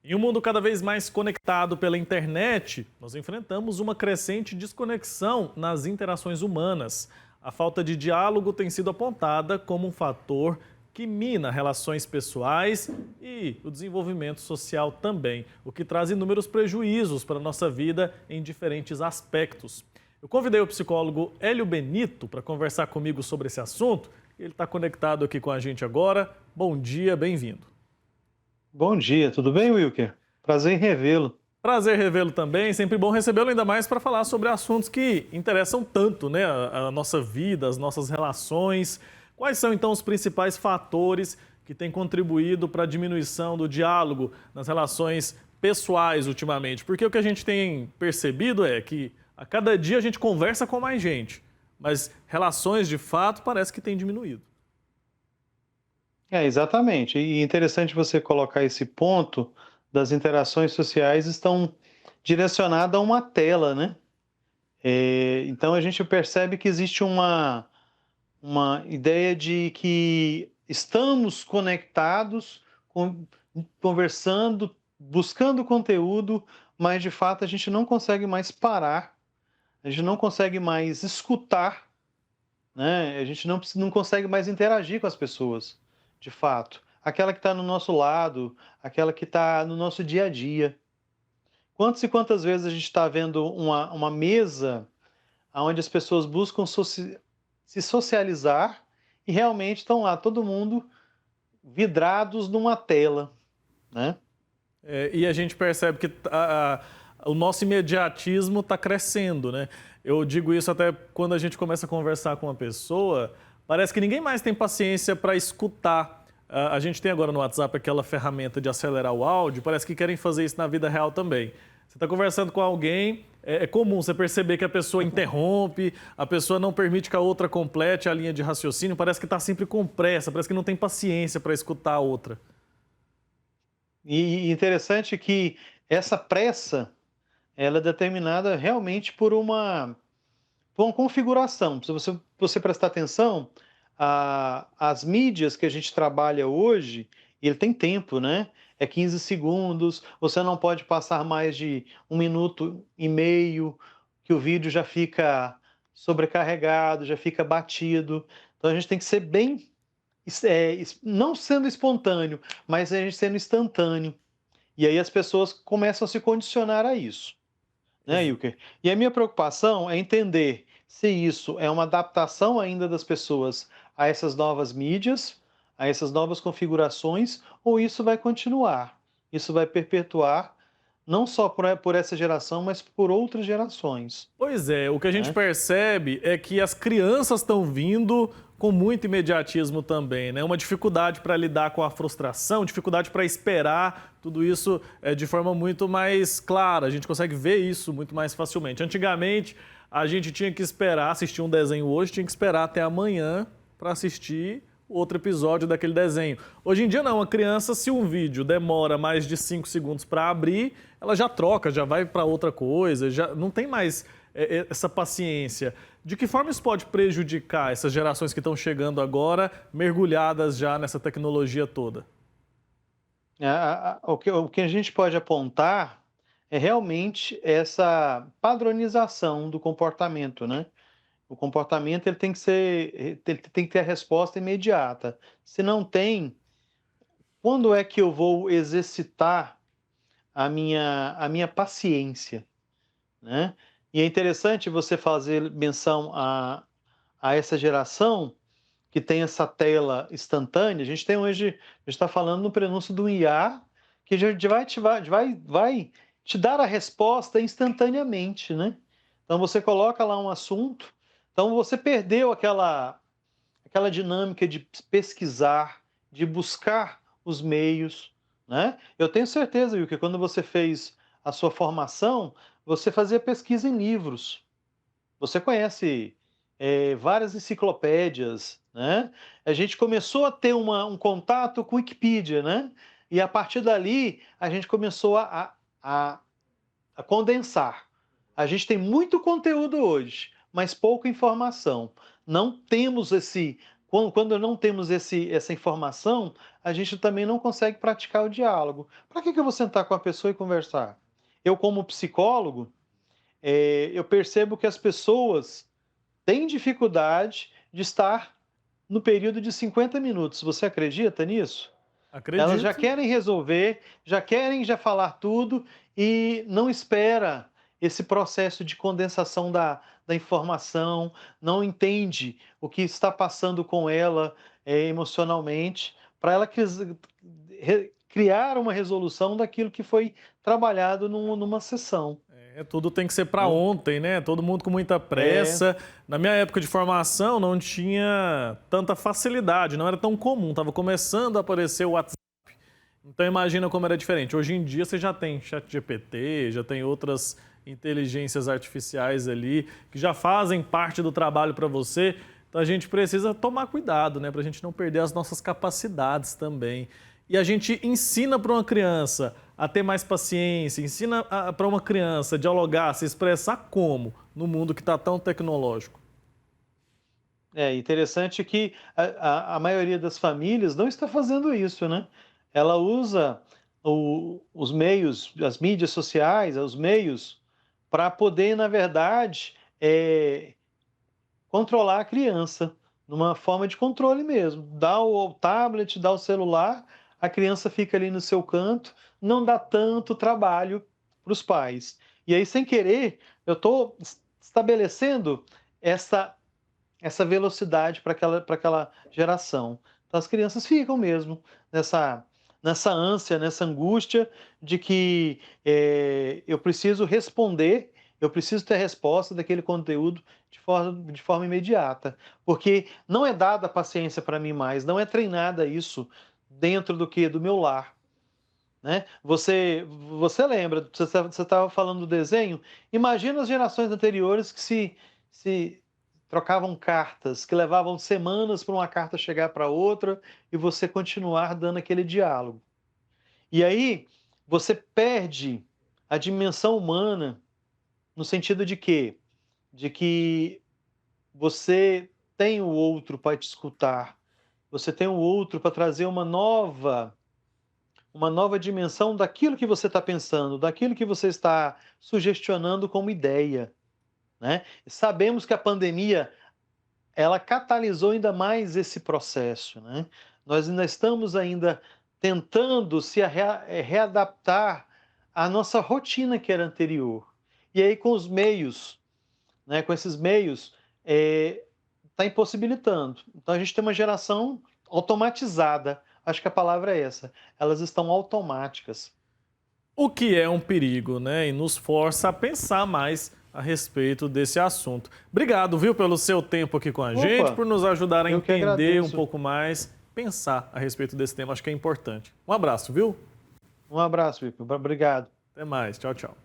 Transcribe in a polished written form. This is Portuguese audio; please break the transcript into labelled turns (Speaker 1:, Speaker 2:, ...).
Speaker 1: Em um mundo cada vez mais conectado pela internet, nós enfrentamos uma crescente desconexão nas interações humanas. A falta de diálogo tem sido apontada como um fator que mina relações pessoais e o desenvolvimento social também, o que traz inúmeros prejuízos para a nossa vida em diferentes aspectos. Eu convidei o psicólogo Hélio Benito para conversar comigo sobre esse assunto. Ele está conectado aqui com a gente agora. Bom dia, bem-vindo.
Speaker 2: Bom dia, tudo bem, Wilker? Prazer em revê-lo.
Speaker 1: Prazer revê-lo também, sempre bom recebê-lo, ainda mais para falar sobre assuntos que interessam tanto, né? A nossa vida, as nossas relações. Quais são então os principais fatores que têm contribuído para a diminuição do diálogo nas relações pessoais ultimamente? Porque o que a gente tem percebido é que a cada dia a gente conversa com mais gente, mas relações de fato parece que têm diminuído.
Speaker 2: Exatamente. E interessante você colocar esse ponto das interações sociais estão direcionadas a uma tela, né? Então a gente percebe que existe uma ideia de que estamos conectados, conversando, buscando conteúdo, mas de fato a gente não consegue mais parar, a gente não consegue mais escutar, né? A gente não consegue mais interagir com as pessoas, de fato. Aquela que está no nosso lado, aquela que está no nosso dia a dia. Quantas e quantas vezes a gente está vendo uma mesa onde as pessoas buscam se socializar e realmente estão lá, todo mundo vidrados numa tela, né?
Speaker 1: E a gente percebe que o nosso imediatismo está crescendo, né? Eu digo isso até quando a gente começa a conversar com uma pessoa, parece que ninguém mais tem paciência para escutar. A gente tem agora no WhatsApp aquela ferramenta de acelerar o áudio, parece que querem fazer isso na vida real também. Você está conversando com alguém, é comum você perceber que a pessoa interrompe, a pessoa não permite que a outra complete a linha de raciocínio, parece que está sempre com pressa, parece que não tem paciência para escutar a outra.
Speaker 2: E interessante que essa pressa, ela é determinada realmente por uma configuração. Se você prestar atenção, as mídias que a gente trabalha hoje, ele tem tempo, né? É 15 segundos, você não pode passar mais de 1 minuto e meio, que o vídeo já fica sobrecarregado, já fica batido. Então a gente tem que ser bem, não sendo espontâneo, mas a gente sendo instantâneo. E aí as pessoas começam a se condicionar a isso, né, Ilker? E a minha preocupação é entender se isso é uma adaptação ainda das pessoas a essas novas mídias, a essas novas configurações, ou isso vai continuar, isso vai perpetuar, não só por essa geração, mas por outras gerações,
Speaker 1: Pois é, o que a gente
Speaker 2: né?
Speaker 1: percebe é que as crianças estão vindo com muito imediatismo também, né? Uma dificuldade para lidar com a frustração, dificuldade para esperar, tudo isso de forma muito mais clara. A gente consegue ver isso muito mais facilmente. Antigamente, a gente tinha que esperar assistir um desenho hoje, tinha que esperar até amanhã para assistir outro episódio daquele desenho. Hoje em dia não, a criança, se um vídeo demora mais de 5 segundos para abrir, ela já troca, já vai para outra coisa, já não tem mais essa paciência. De que forma isso pode prejudicar essas gerações que estão chegando agora, mergulhadas já nessa tecnologia toda?
Speaker 2: O que a gente pode apontar é realmente essa padronização do comportamento, né? O comportamento ele tem que ser, ele tem que ter a resposta imediata. Se não tem, quando é que eu vou exercitar a minha paciência, né? E é interessante você fazer menção a essa geração que tem essa tela instantânea. A gente tem hoje, a gente está falando no prenúncio do IA, que já vai te dar a resposta instantaneamente, né? Então você coloca lá um assunto, então você perdeu aquela dinâmica de pesquisar, de buscar os meios, né? Eu tenho certeza, Will, que quando você fez a sua formação, você fazia pesquisa em livros. Você conhece várias enciclopédias, né? A gente começou a ter um contato com Wikipedia, né? E a partir dali a gente começou a, a condensar. A gente tem muito conteúdo hoje, mas pouca informação. Não temos esse quando não temos essa informação, a gente também não consegue praticar o diálogo. Para que eu vou sentar com a pessoa e conversar? Eu, como psicólogo, eu percebo que as pessoas têm dificuldade de estar no período de 50 minutos. Você acredita nisso? Elas já
Speaker 1: Acredito.
Speaker 2: querem resolver, já querem já falar tudo e não espera esse processo de condensação da informação, não entende o que está passando com ela, emocionalmente, para ela criar uma resolução daquilo que foi trabalhado numa sessão,
Speaker 1: Tudo tem que ser para
Speaker 2: né.
Speaker 1: ontem, né? Todo mundo com muita
Speaker 2: É,
Speaker 1: pressa. Na minha época de formação não tinha tanta facilidade, não era tão comum. Estava começando a aparecer o WhatsApp. Então imagina como era diferente. Hoje em dia você já tem ChatGPT, já tem outras inteligências artificiais ali que já fazem parte do trabalho para você. Então a gente precisa tomar cuidado, né, para a gente não perder as nossas capacidades também. E a gente ensina para uma criança a ter mais paciência, ensina para uma criança a dialogar, se expressar como no mundo que está tão tecnológico.
Speaker 2: é interessante que a maioria das famílias não está fazendo isso, né. Ela usa os meios, as mídias sociais, os meios, para poder, na verdade, controlar a criança, numa forma de controle mesmo. Dá o tablet, dá o celular, a criança fica ali no seu canto, não dá tanto trabalho para os pais. E aí, sem querer, eu estou estabelecendo essa velocidade para aquela geração. Então as crianças ficam mesmo nessa ânsia, nessa angústia de que, eu preciso responder, eu preciso ter a resposta daquele conteúdo de forma imediata, porque não é dada a paciência para mim mais, não é treinada isso dentro do meu lar, né. Você lembra, você estava falando do desenho, imagina as gerações anteriores que se trocavam cartas, que levavam semanas para uma carta chegar para outra e você continuar dando aquele diálogo. E aí, você perde a dimensão humana no sentido de quê? De que você tem o outro para te escutar, você tem o outro para trazer uma nova dimensão daquilo que você está pensando, daquilo que você está sugestionando como ideia, né. Sabemos que a pandemia, ela catalisou ainda mais esse processo, né. Nós ainda estamos ainda tentando readaptar à nossa rotina que era anterior. E aí com os meios, né, com esses meios, está impossibilitando. Então a gente tem uma geração automatizada, acho que a palavra é essa, elas estão automáticas.
Speaker 1: O que é um perigo, né? E nos força a pensar mais a respeito desse assunto. Obrigado, viu, pelo seu tempo aqui com a gente,
Speaker 2: Opa,
Speaker 1: por nos ajudar a
Speaker 2: eu que
Speaker 1: entender um
Speaker 2: agradeço.
Speaker 1: pouco mais, pensar a respeito desse tema. Acho que é importante. Um abraço, viu?
Speaker 2: Um abraço, Vitor. Obrigado.
Speaker 1: Até mais. Tchau, tchau.